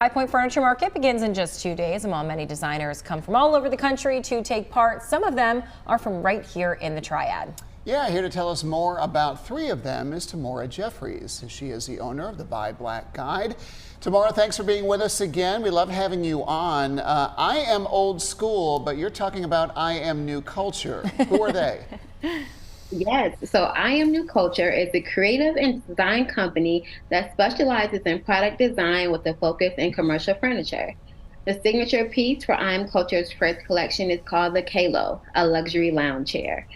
High Point Furniture Market begins in just 2 days, and while many designers come from all over the country to take part, some of them are from right here in the Triad. Yeah, here to tell us more about 3 of them is Tamora Jeffries. She is the owner of the Buy Black Guide. Tamora, thanks for being with us again. We love having you on. I am old school, but you're talking about I Am New Culture. Who are they? Yes, so I Am New Culture is a creative and design company that specializes in product design with a focus in commercial furniture. The signature piece for I Am Culture's first collection is called the Kalo, a luxury lounge chair.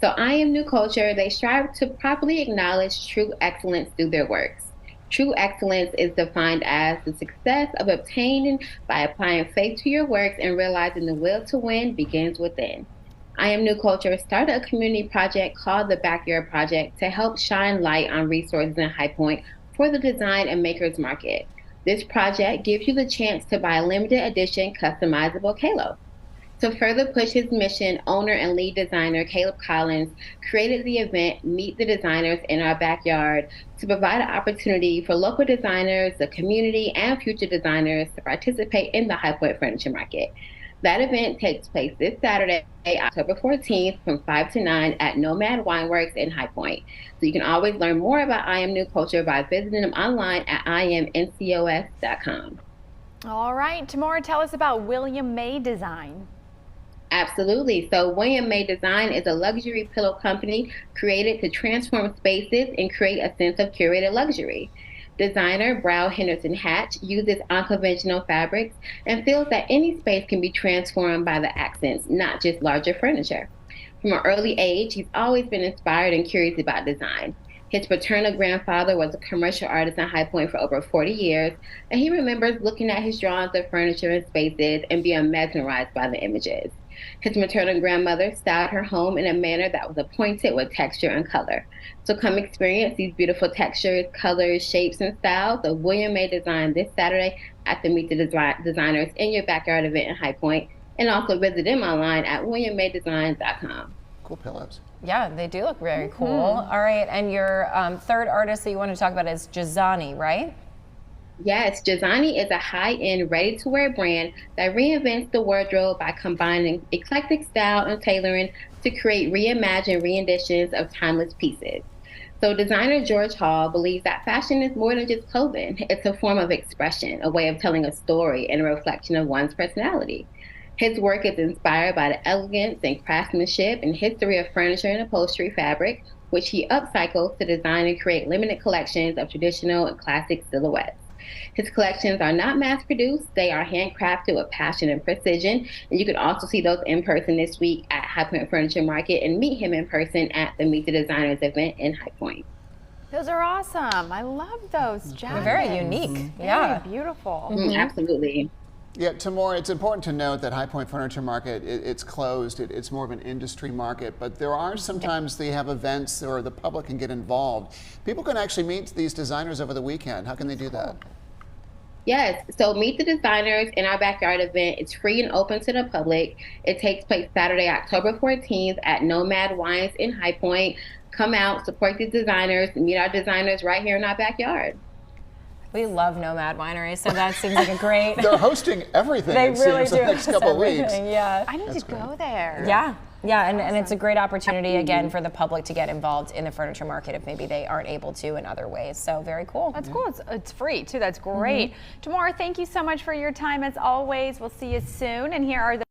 So I Am New Culture, they strive to properly acknowledge true excellence through their works. True excellence is defined as the success of obtaining by applying faith to your works and realizing the will to win begins within. I Am New Culture started a community project called the Backyard Project to help shine light on resources in High Point for the design and makers market. This project gives you the chance to buy a limited edition customizable Kalo. To further push his mission, owner and lead designer Caleb Collins created the event Meet the Designers in Our Backyard to provide an opportunity for local designers, the community, and future designers to participate in the High Point Furniture Market. That event takes place this Saturday, October 14th from 5 to 9 at Nomad Wineworks in High Point. So you can always learn more about I Am New Culture by visiting them online at imncos.com. All right, Tamora, tell us about William May Design. Absolutely. So William May Design is a luxury pillow company created to transform spaces and create a sense of curated luxury. Designer Brow Henderson Hatch uses unconventional fabrics and feels that any space can be transformed by the accents, not just larger furniture. From an early age, he's always been inspired and curious about design. His paternal grandfather was a commercial artist in High Point for over 40 years, and he remembers looking at his drawings of furniture and spaces and being mesmerized by the images. His maternal grandmother styled her home in a manner that was appointed with texture and color. So come experience these beautiful textures, colors, shapes, and styles of William May Design this Saturday at the Meet the Designers in Your Backyard event in High Point, and also visit them online at williammaydesign.com. Cool pillows. Yeah, they do look very cool. All right, and your third artist that you want to talk about is Jazani, right? Yes, Jazani is a high-end, ready-to-wear brand that reinvents the wardrobe by combining eclectic style and tailoring to create reimagined renditions of timeless pieces. So designer George Hall believes that fashion is more than just clothing. It's a form of expression, a way of telling a story and a reflection of one's personality. His work is inspired by the elegance and craftsmanship and history of furniture and upholstery fabric, which he upcycles to design and create limited collections of traditional and classic silhouettes. His collections are not mass-produced, they are handcrafted with passion and precision, and you can also see those in person this week at High Point Furniture Market and meet him in person at the Meet the Designers event in High Point. Those are awesome. I love those jackets. They're very unique. Yeah. Very beautiful. Absolutely. Yeah, Tamora, it's important to note that High Point Furniture Market, it's closed. It's more of an industry market, but there are sometimes they have events or the public can get involved. People can actually meet these designers over the weekend. How can they do that? Yes, so Meet the Designers in Our Backyard event. It's free and open to the public. It takes place Saturday, October 14th at Nomad Wines in High Point. Come out, support these designers, meet our designers right here in our backyard. We love Nomad Winery, so that seems like a great... They're hosting everything, They it really seems, do. the next couple of weeks. Yeah. I need to go there. Yeah. Yeah, and it's a great opportunity, again, for the public to get involved in the furniture market if maybe they aren't able to in other ways. So very cool. That's cool. It's free, too. That's great. Tamora, thank you so much for your time, as always. We'll see you soon. And here are the